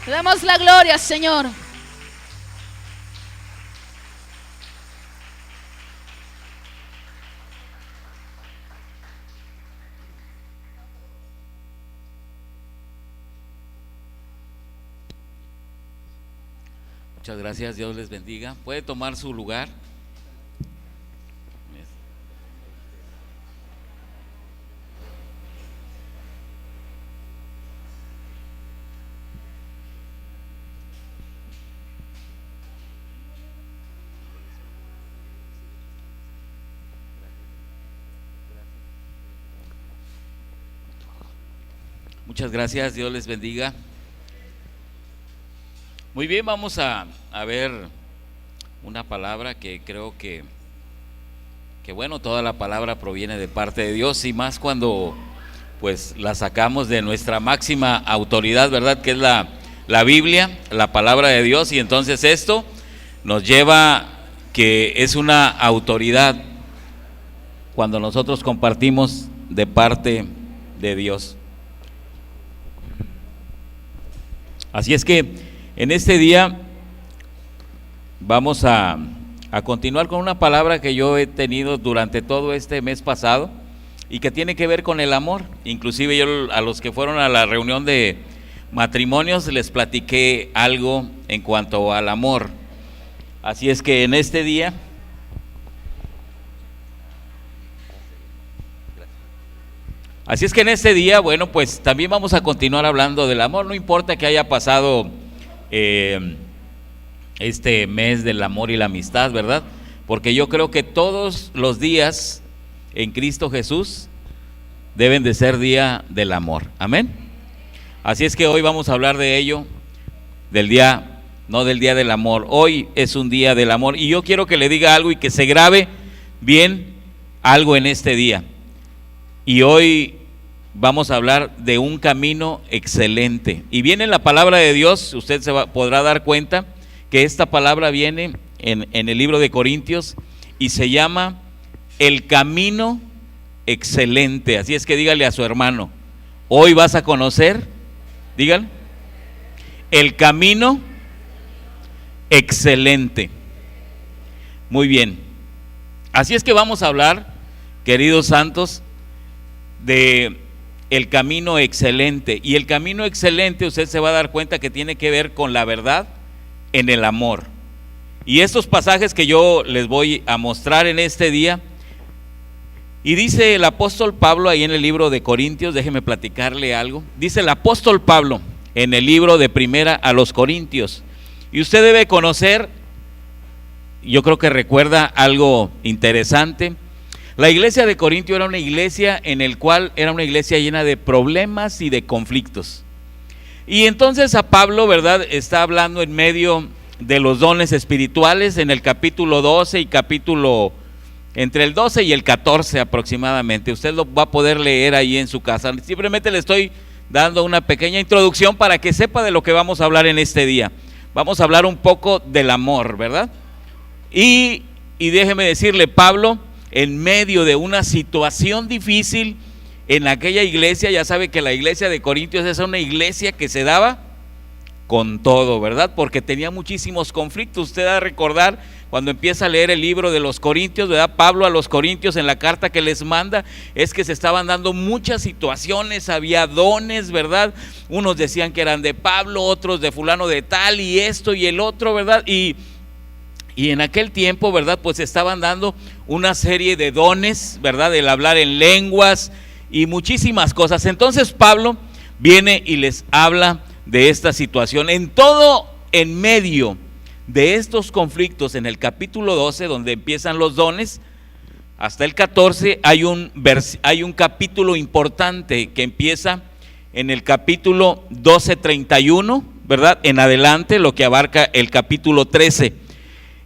Te damos la gloria, Señor. Muchas gracias, Dios les bendiga. ¿Puede tomar su lugar? Muchas gracias, Dios les bendiga. Muy bien, vamos a ver una palabra que creo que bueno, toda la palabra proviene de parte de Dios, y más cuando pues la sacamos de nuestra máxima autoridad, ¿verdad? Que es la Biblia, la palabra de Dios, y entonces esto nos lleva que es una autoridad cuando nosotros compartimos de parte de Dios. Así es que en este día vamos a continuar con una palabra que yo he tenido durante todo este mes pasado y que tiene que ver con el amor. Inclusive yo a los que fueron a la reunión de matrimonios les platiqué algo en cuanto al amor. Así es que en este día bueno, pues también vamos a continuar hablando del amor. No importa que haya pasado este mes del amor y la amistad, ¿verdad? Porque yo creo que todos los días en Cristo Jesús deben de ser día del amor. Amén. Así es que hoy vamos a hablar de ello, del día, no del día del amor. Hoy es un día del amor, y yo quiero que le diga algo y que se grabe bien algo en este día. Y hoy vamos a hablar de un camino excelente. Y viene la palabra de Dios, usted podrá dar cuenta que esta palabra viene en el libro de Corintios y se llama el camino excelente. Así es que dígale a su hermano, hoy vas a conocer, dígale, el camino excelente. Muy bien. Así es que vamos a hablar, queridos santos, de el camino excelente. Y el camino excelente, usted se va a dar cuenta que tiene que ver con la verdad en el amor. Y estos pasajes que yo les voy a mostrar en este día, y dice el apóstol Pablo ahí en el libro de Corintios, déjeme platicarle algo. Dice el apóstol Pablo en el libro de Primera a los Corintios, y usted debe conocer, yo creo que recuerda algo interesante. La iglesia de Corintio era una iglesia era una iglesia llena de problemas y de conflictos. Y entonces a Pablo, ¿verdad?, está hablando en medio de los dones espirituales en el capítulo 12 y entre el 12 y el 14 aproximadamente. Usted lo va a poder leer ahí en su casa. Simplemente le estoy dando una pequeña introducción para que sepa de lo que vamos a hablar en este día. Vamos a hablar un poco del amor, ¿verdad? Y déjeme decirle, Pablo, en medio de una situación difícil en aquella iglesia, ya sabe que la iglesia de Corintios es una iglesia que se daba con todo, ¿verdad? Porque tenía muchísimos conflictos. Usted va a recordar cuando empieza a leer el libro de los Corintios, ¿verdad? Pablo a los Corintios en la carta que les manda, es que se estaban dando muchas situaciones, había dones, ¿verdad? Unos decían que eran de Pablo, otros de fulano de tal, y esto y el otro, ¿verdad? Y en aquel tiempo, ¿verdad?, pues estaban dando una serie de dones, ¿verdad?, el hablar en lenguas y muchísimas cosas. Entonces Pablo viene y les habla de esta situación. En medio de estos conflictos, en el capítulo 12, donde empiezan los dones, hasta el 14, hay un capítulo importante que empieza en el capítulo 12:31, ¿verdad?, en adelante, lo que abarca el capítulo 13.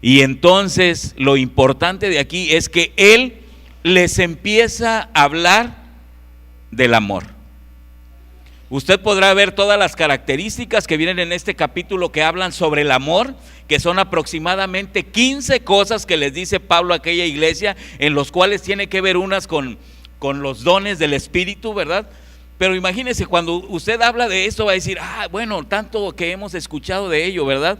Y entonces lo importante de aquí es que él les empieza a hablar del amor. Usted podrá ver todas las características que vienen en este capítulo que hablan sobre el amor, que son aproximadamente 15 cosas que les dice Pablo a aquella iglesia, en los cuales tiene que ver unas con los dones del Espíritu, ¿verdad? Pero imagínese, cuando usted habla de esto va a decir, bueno, tanto que hemos escuchado de ello, ¿verdad?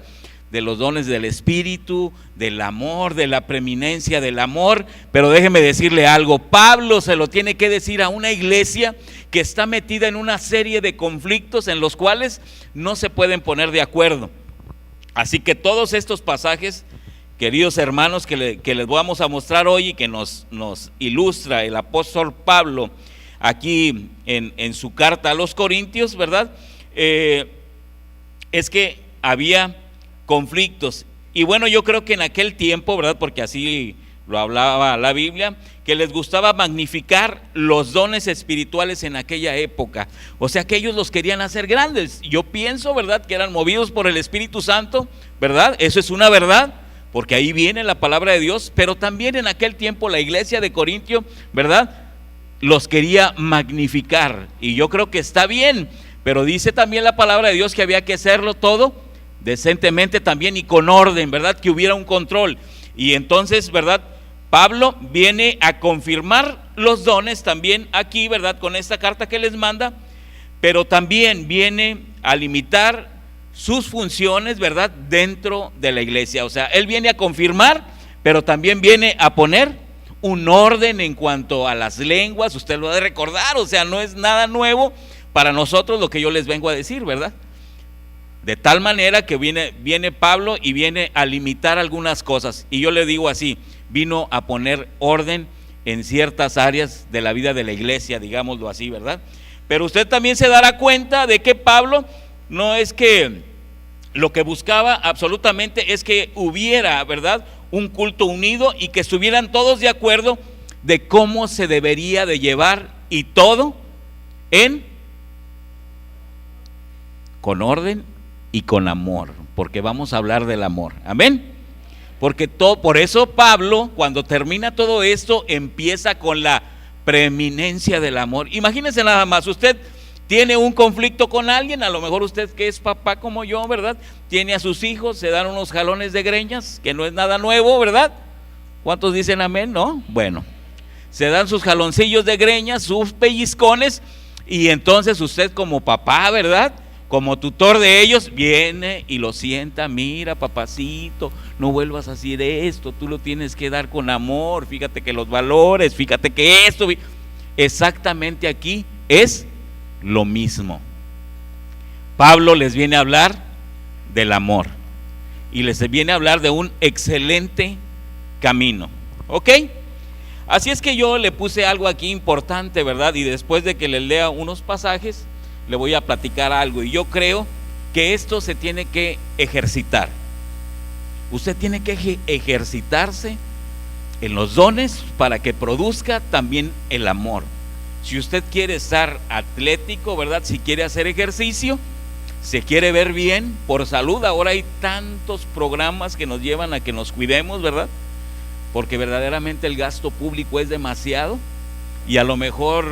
De los dones del Espíritu, del amor, de la preeminencia del amor. Pero déjeme decirle algo, Pablo se lo tiene que decir a una iglesia que está metida en una serie de conflictos en los cuales no se pueden poner de acuerdo. Así que todos estos pasajes, queridos hermanos, que les vamos a mostrar hoy y que nos ilustra el apóstol Pablo aquí en su carta a los Corintios, ¿verdad? Es que había conflictos. Y bueno, yo creo que en aquel tiempo, ¿verdad? Porque así lo hablaba la Biblia, que les gustaba magnificar los dones espirituales en aquella época. O sea que ellos los querían hacer grandes. Yo pienso, ¿verdad? Que eran movidos por el Espíritu Santo, ¿verdad? Eso es una verdad, porque ahí viene la palabra de Dios. Pero también en aquel tiempo la iglesia de Corintio, ¿verdad?, los quería magnificar, y yo creo que está bien, pero dice también la palabra de Dios que había que hacerlo todo decentemente también y con orden, ¿verdad? Que hubiera un control. Y entonces, ¿verdad?, Pablo viene a confirmar los dones también aquí, ¿verdad?, con esta carta que les manda, pero también viene a limitar sus funciones, ¿verdad?, dentro de la iglesia. O sea, él viene a confirmar, pero también viene a poner un orden en cuanto a las lenguas. Usted lo ha de recordar, o sea, no es nada nuevo para nosotros lo que yo les vengo a decir, ¿verdad? De tal manera que viene Pablo y viene a limitar algunas cosas, y yo le digo así, vino a poner orden en ciertas áreas de la vida de la iglesia, digámoslo así, ¿verdad? Pero usted también se dará cuenta de que Pablo no es que lo que buscaba absolutamente es que hubiera, ¿verdad?, un culto unido y que estuvieran todos de acuerdo de cómo se debería de llevar, y todo con orden y con amor, porque vamos a hablar del amor, amén. Porque por eso Pablo, cuando termina todo esto, empieza con la preeminencia del amor. Imagínense nada más, usted tiene un conflicto con alguien, a lo mejor usted que es papá como yo, ¿verdad?, tiene a sus hijos, se dan unos jalones de greñas, que no es nada nuevo, ¿verdad? ¿Cuántos dicen amén? ¿No? Bueno, se dan sus jaloncillos de greñas, sus pellizcones, y entonces usted como papá, ¿verdad?, como tutor de ellos, viene y lo sienta, mira papacito, no vuelvas a hacer esto, tú lo tienes que dar con amor, fíjate que los valores, fíjate que esto, exactamente aquí es lo mismo. Pablo les viene a hablar del amor y les viene a hablar de un excelente camino, ¿ok? Así es que yo le puse algo aquí importante, ¿verdad? Y después de que les lea unos pasajes, le voy a platicar algo, y yo creo que esto se tiene que ejercitar. Usted tiene que ejercitarse en los dones para que produzca también el amor. Si usted quiere estar atlético, ¿verdad?, si quiere hacer ejercicio, se quiere ver bien por salud, ahora hay tantos programas que nos llevan a que nos cuidemos, ¿verdad?, porque verdaderamente el gasto público es demasiado, y a lo mejor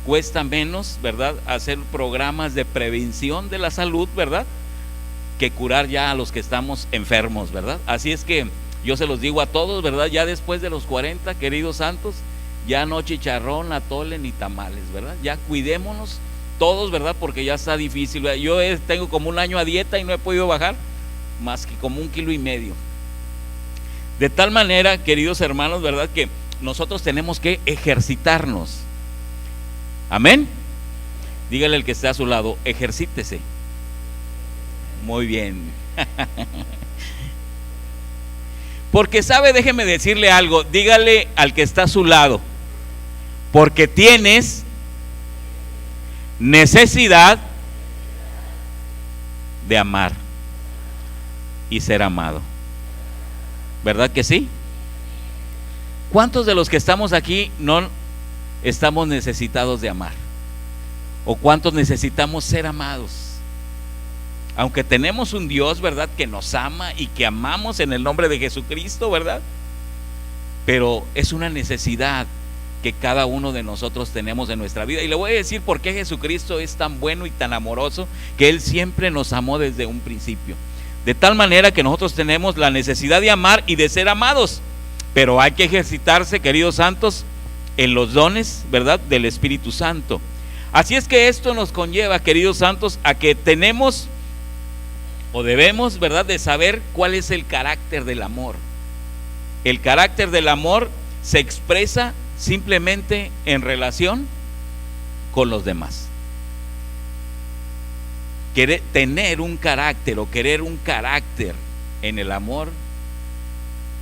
cuesta menos, ¿verdad?, hacer programas de prevención de la salud, ¿verdad?, que curar ya a los que estamos enfermos, ¿verdad? Así es que yo se los digo a todos, ¿verdad?, ya después de los 40, queridos santos, ya no chicharrón, atole ni tamales, ¿verdad? Ya cuidémonos todos, ¿verdad?, porque ya está difícil, ¿verdad? Yo tengo como un año a dieta y no he podido bajar más que como 1,5 kilos. De tal manera, queridos hermanos, ¿verdad?, que nosotros tenemos que ejercitarnos. Amén. Dígale al que está a su lado, ejercítese. Muy bien. Porque sabe, déjeme decirle algo, dígale al que está a su lado, porque tienes necesidad de amar y ser amado. ¿Verdad que sí? ¿Cuántos de los que estamos aquí no estamos necesitados de amar? ¿O cuántos necesitamos ser amados? Aunque tenemos un Dios, ¿verdad?, que nos ama y que amamos en el nombre de Jesucristo, ¿verdad? Pero es una necesidad que cada uno de nosotros tenemos en nuestra vida. Y le voy a decir por qué Jesucristo es tan bueno y tan amoroso, que Él siempre nos amó desde un principio. De tal manera que nosotros tenemos la necesidad de amar y de ser amados. Pero hay que ejercitarse, queridos santos, en los dones, ¿verdad?, del Espíritu Santo. Así es que esto nos conlleva, queridos santos, a que tenemos o debemos, ¿verdad?, de saber cuál es el carácter del amor. El carácter del amor se expresa simplemente en relación con los demás. Tener un carácter o querer un carácter en el amor,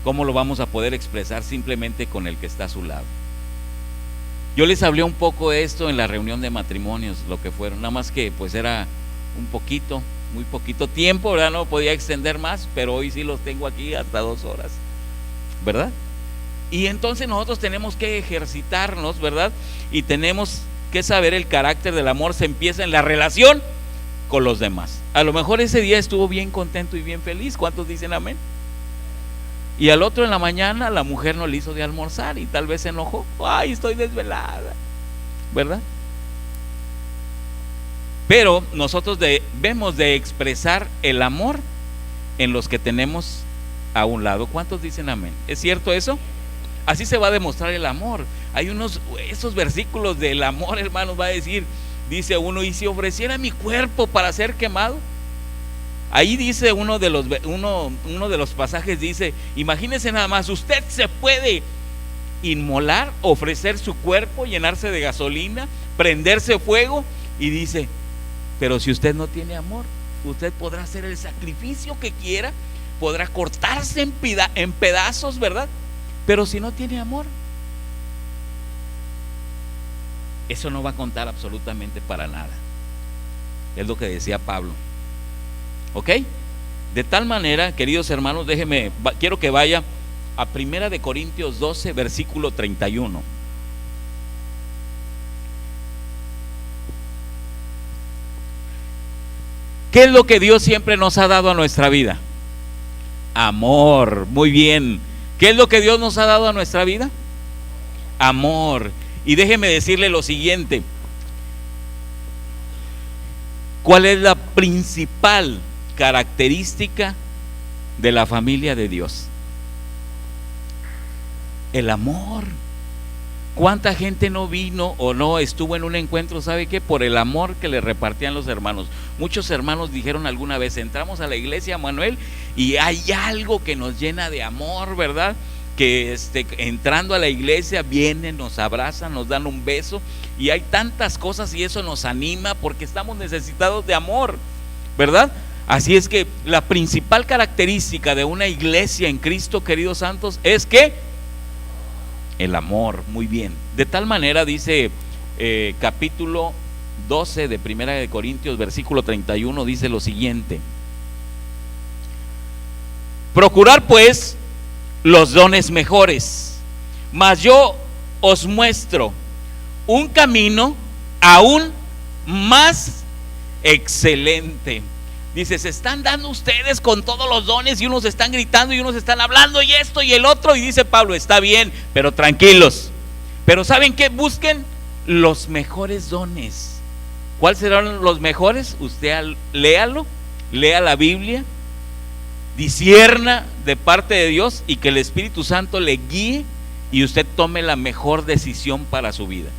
¿cómo lo vamos a poder expresar? Simplemente con el que está a su lado. Yo les hablé un poco de esto en la reunión de matrimonios, lo que fueron, nada más que pues era un poquito, muy poquito tiempo, ¿verdad? No podía extender más, pero hoy sí los tengo aquí hasta 2 horas, ¿verdad? Y entonces nosotros tenemos que ejercitarnos, ¿verdad? Y tenemos que saber el carácter del amor se empieza en la relación con los demás. A lo mejor ese día estuvo bien contento y bien feliz, ¿cuántos dicen amén? Y al otro en la mañana la mujer no le hizo de almorzar y tal vez se enojó, ay, estoy desvelada, ¿verdad? Pero nosotros debemos de expresar el amor en los que tenemos a un lado. ¿Cuántos dicen amén? ¿Es cierto eso? Así se va a demostrar el amor. Hay esos versículos del amor, hermanos, va a decir, dice uno, y si ofreciera mi cuerpo para ser quemado. Ahí dice uno de los pasajes, dice, imagínense nada más, usted se puede inmolar, ofrecer su cuerpo, llenarse de gasolina, prenderse fuego, y dice, pero si usted no tiene amor, usted podrá hacer el sacrificio que quiera, podrá cortarse en pedazos, ¿verdad? Pero si no tiene amor, eso no va a contar absolutamente para nada. Es lo que decía Pablo. ¿Ok? De tal manera, queridos hermanos, quiero que vaya a 1 de Corintios 12, versículo 31. ¿Qué es lo que Dios siempre nos ha dado a nuestra vida? Amor. Muy bien. ¿Qué es lo que Dios nos ha dado a nuestra vida? Amor. Y déjeme decirle lo siguiente. ¿Cuál es la principal característica de la familia de Dios? El amor. ¿Cuánta gente no vino o no estuvo en un encuentro? ¿Sabe qué? Por el amor que le repartían los hermanos. Muchos hermanos dijeron alguna vez, entramos a la iglesia, Manuel, y hay algo que nos llena de amor, ¿verdad? Que entrando a la iglesia vienen, nos abrazan, nos dan un beso, y hay tantas cosas y eso nos anima porque estamos necesitados de amor, ¿verdad? Así es que la principal característica de una iglesia en Cristo, queridos santos, es que el amor. Muy bien. De tal manera dice capítulo 12 de 1 de Corintios, versículo 31, dice lo siguiente: procurar pues los dones mejores, mas yo os muestro un camino aún más excelente. Dice, se están dando ustedes con todos los dones y unos están gritando y unos están hablando y esto y el otro, y dice Pablo, está bien, pero tranquilos. Pero ¿saben qué? Busquen los mejores dones. ¿Cuáles serán los mejores? Usted léalo, lea la Biblia, discierna de parte de Dios y que el Espíritu Santo le guíe y usted tome la mejor decisión para su vida.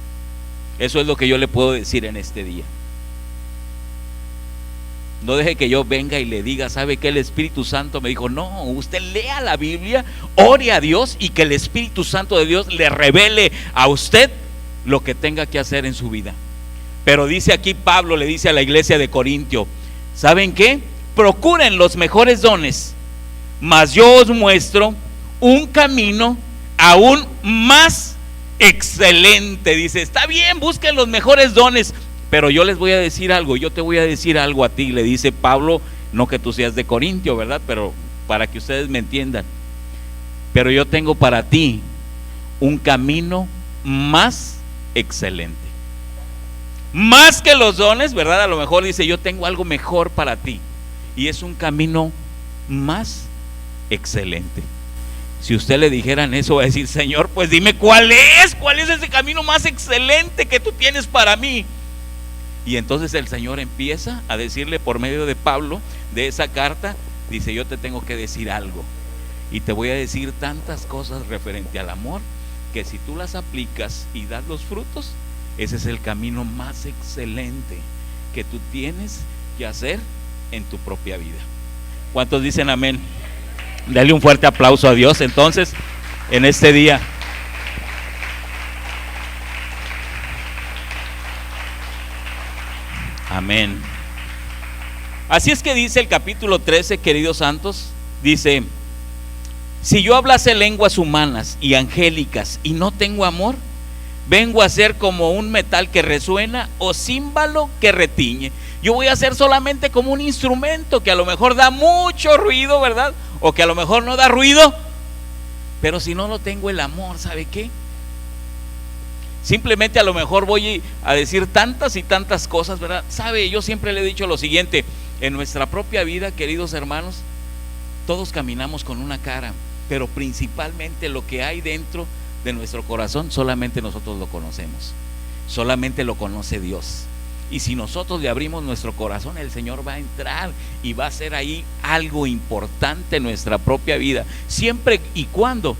Eso es lo que yo le puedo decir en este día. No deje que yo venga y le diga, ¿sabe qué? El Espíritu Santo me dijo. No, usted lea la Biblia, ore a Dios y que el Espíritu Santo de Dios le revele a usted lo que tenga que hacer en su vida. Pero dice aquí Pablo, le dice a la iglesia de Corintio, ¿saben qué? Procuren los mejores dones, mas yo os muestro un camino aún más excelente. Dice, está bien, busquen los mejores dones, pero yo les voy a decir algo, yo te voy a decir algo a ti, le dice Pablo, no que tú seas de Corintio, ¿verdad? Pero para que ustedes me entiendan, pero yo tengo para ti un camino más excelente. Más que los dones, ¿verdad? A lo mejor dice, yo tengo algo mejor para ti, y es un camino más excelente. Si usted le dijeran eso, va a decir, Señor, pues dime cuál es ese camino más excelente que tú tienes para mí. Y entonces el Señor empieza a decirle por medio de Pablo, de esa carta, dice, yo te tengo que decir algo, y te voy a decir tantas cosas referente al amor, que si tú las aplicas y das los frutos, Ese es el camino más excelente que tú tienes que hacer en tu propia vida. ¿Cuántos dicen amén? Dale un fuerte aplauso a Dios entonces en este día. Amén. Así es que dice el capítulo 13, queridos santos, dice: si yo hablase lenguas humanas y angélicas y no tengo amor, vengo a ser como un metal que resuena o címbalo que retiñe. Yo voy a ser solamente como un instrumento que a lo mejor da mucho ruido, ¿verdad? O que a lo mejor no da ruido, pero si no lo tengo el amor, ¿sabe qué? Simplemente a lo mejor voy a decir tantas y tantas cosas, ¿verdad? Sabe, yo siempre le he dicho lo siguiente: en nuestra propia vida, queridos hermanos, todos caminamos con una cara, pero principalmente lo que hay dentro de nuestro corazón solamente nosotros lo conocemos, solamente lo conoce Dios. Y si nosotros le abrimos nuestro corazón, el Señor va a entrar y va a hacer ahí algo importante en nuestra propia vida, siempre y cuando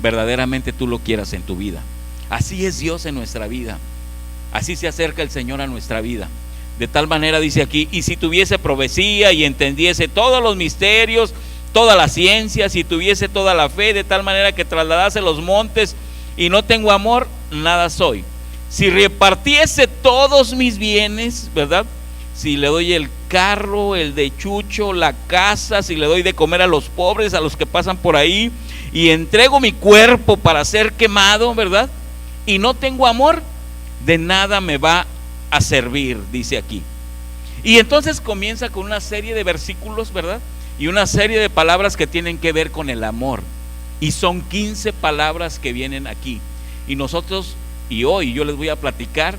verdaderamente tú lo quieras en tu vida. Así es Dios en nuestra vida, así se acerca el Señor a nuestra vida. De tal manera dice aquí: y si tuviese profecía y entendiese todos los misterios, toda la ciencia, si tuviese toda la fe, de tal manera que trasladase los montes, y no tengo amor, nada soy. Si repartiese todos mis bienes, ¿verdad? Si le doy el carro, el de Chucho, la casa, si le doy de comer a los pobres, a los que pasan por ahí, y entrego mi cuerpo para ser quemado, ¿verdad? Y no tengo amor, de nada me va a servir, dice aquí. Y entonces comienza con una serie de versículos, ¿verdad? Y una serie de palabras que tienen que ver con el amor. Y son 15 palabras que vienen aquí. Y nosotros, y hoy yo les voy a platicar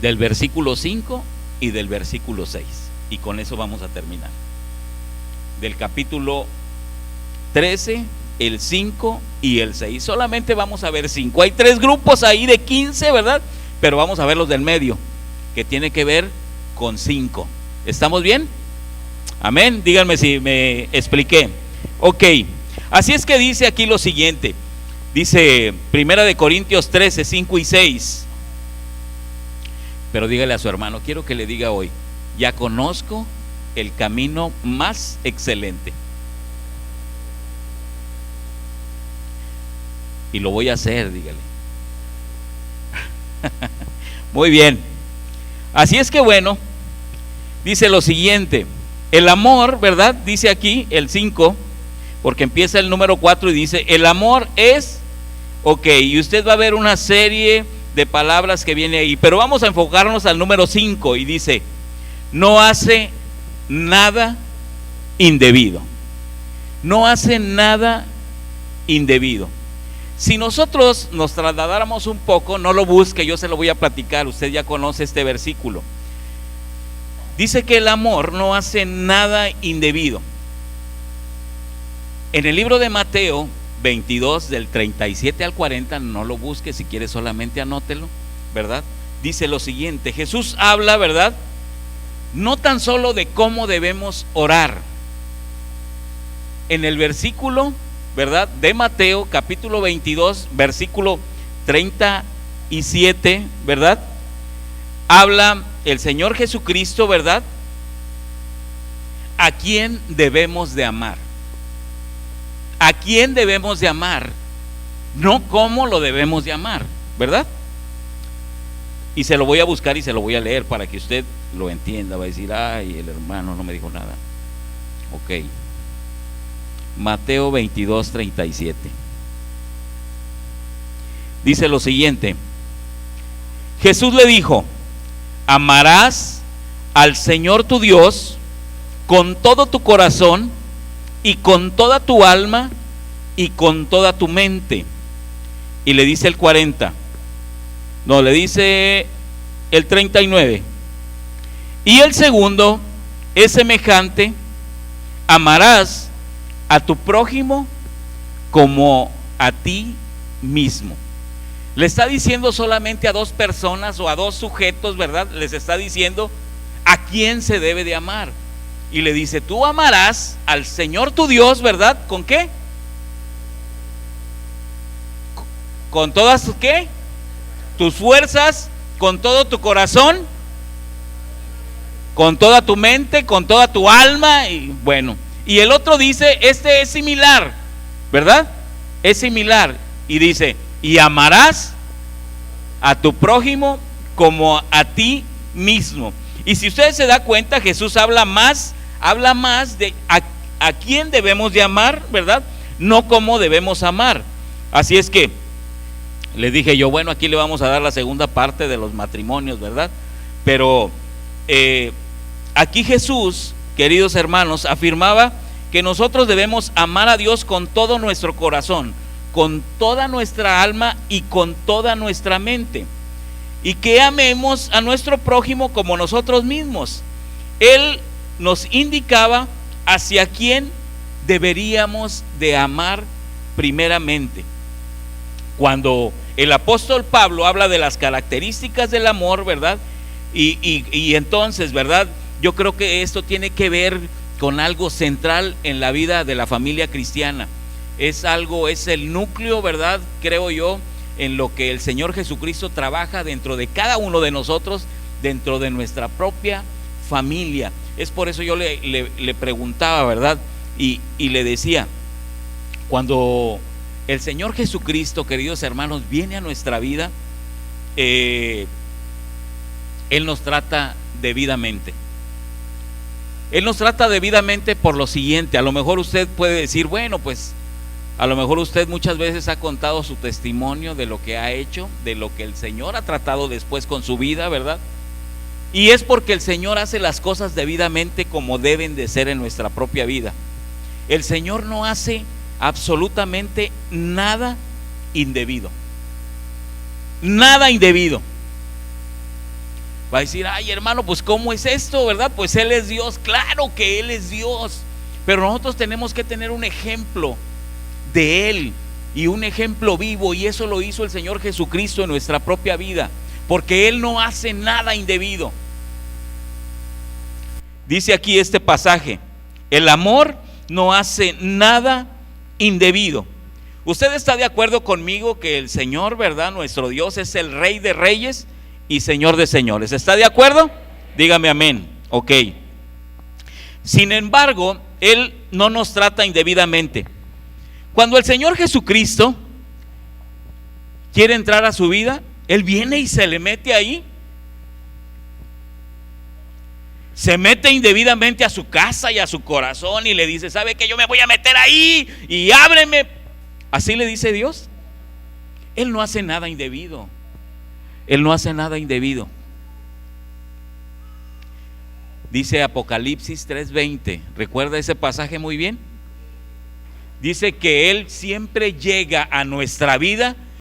del versículo 5 y del versículo 6. Y con eso vamos a terminar. Del capítulo 13, el 5 y el 6. Solamente vamos a ver 5. Hay 3 grupos ahí de 15, ¿verdad? Pero vamos a ver los del medio, que tiene que ver con 5. ¿Estamos bien? Amén. Díganme si me expliqué. Ok. Así es que dice aquí lo siguiente. Dice 1 Corintios 13, 5 y 6. Pero dígale a su hermano, quiero que le diga hoy: ya conozco el camino más excelente. Y lo voy a hacer, dígale. Muy bien. Así es que bueno, dice lo siguiente: el amor, ¿verdad? Dice aquí el 5, porque empieza el número 4 y dice: el amor es, ok, y usted va a ver una serie de palabras que viene ahí, pero vamos a enfocarnos al número 5 y dice: no hace nada indebido. No hace nada indebido. Si nosotros nos trasladáramos un poco, no lo busque, yo se lo voy a platicar, usted ya conoce este versículo. Dice que el amor no hace nada indebido. En el libro de Mateo 22, del 37 al 40, no lo busque, si quiere solamente anótelo, ¿verdad? Dice lo siguiente: Jesús habla, ¿verdad? No tan solo de cómo debemos orar. En el versículo, ¿verdad?, de Mateo capítulo 22, versículo 37, ¿verdad? Habla el Señor Jesucristo, ¿verdad?, a quién debemos de amar. ¿A quién debemos de amar? No cómo lo debemos de amar, ¿verdad? Y se lo voy a buscar y se lo voy a leer para que usted lo entienda. Va a decir: ay, el hermano no me dijo nada. Ok. Mateo 22, 37. Dice lo siguiente: Jesús le dijo: amarás al Señor tu Dios con todo tu corazón y con toda tu alma y con toda tu mente. Y le dice el 40, no, le dice el 39. Y el segundo es semejante: amarás a tu prójimo como a ti mismo. Le está diciendo solamente a 2 personas o a 2 sujetos, ¿verdad? Les está diciendo a quién se debe de amar. Y le dice: tú amarás al Señor tu Dios, ¿verdad? ¿Con qué? Con todas, ¿qué? tus fuerzas, con todo tu corazón, con toda tu mente, con toda tu alma. Y bueno, y el otro dice, este es similar, ¿verdad? Es similar. Y dice, y amarás a tu prójimo como a ti mismo. Y si usted se da cuenta, Jesús habla más de a quién debemos de amar, ¿verdad? No cómo debemos amar. Así es que le dije yo, bueno, aquí le vamos a dar la segunda parte de los matrimonios, ¿verdad? Pero aquí Jesús, queridos hermanos, afirmaba que nosotros debemos amar a Dios con todo nuestro corazón, con toda nuestra alma y con toda nuestra mente, y que amemos a nuestro prójimo como nosotros mismos. Él nos indicaba hacia quién deberíamos de amar primeramente. Cuando el apóstol Pablo habla de las características del amor, ¿verdad? Y entonces, ¿verdad? Yo creo que esto tiene que ver con algo central en la vida de la familia cristiana. Es el núcleo, ¿verdad? Creo yo, en lo que el Señor Jesucristo trabaja dentro de cada uno de nosotros, dentro de nuestra propia familia. Es por eso yo le preguntaba, ¿verdad? Y le decía, cuando el Señor Jesucristo, queridos hermanos, viene a nuestra vida, Él nos trata debidamente. Él nos trata debidamente por lo siguiente. A lo mejor usted puede decir, bueno, pues a lo mejor usted muchas veces ha contado su testimonio de lo que ha hecho, de lo que el Señor ha tratado después con su vida, ¿verdad? Y es porque el Señor hace las cosas debidamente como deben de ser en nuestra propia vida. El Señor no hace absolutamente nada indebido. Nada indebido. Va a decir, ay hermano, pues ¿cómo es esto, verdad? Pues Él es Dios. Claro que Él es Dios, pero nosotros tenemos que tener un ejemplo de Él, y un ejemplo vivo, y eso lo hizo el Señor Jesucristo en nuestra propia vida, porque Él no hace nada indebido. Dice aquí este pasaje, el amor no hace nada indebido. ¿Usted está de acuerdo conmigo que el Señor, verdad, nuestro Dios es el Rey de Reyes y Señor de Señores? ¿Está de acuerdo? Dígame amén. Ok. Sin embargo, Él no nos trata indebidamente. Cuando el Señor Jesucristo quiere entrar a su vida, Él viene y se le mete ahí. Se mete indebidamente a su casa y a su corazón y le dice, ¿sabe qué? Yo me voy a meter ahí y ábreme. Así le dice Dios. Él no hace nada indebido. Él no hace nada indebido. Dice Apocalipsis 3:20. ¿Recuerda ese pasaje muy bien? Dice que Él siempre llega a nuestra vida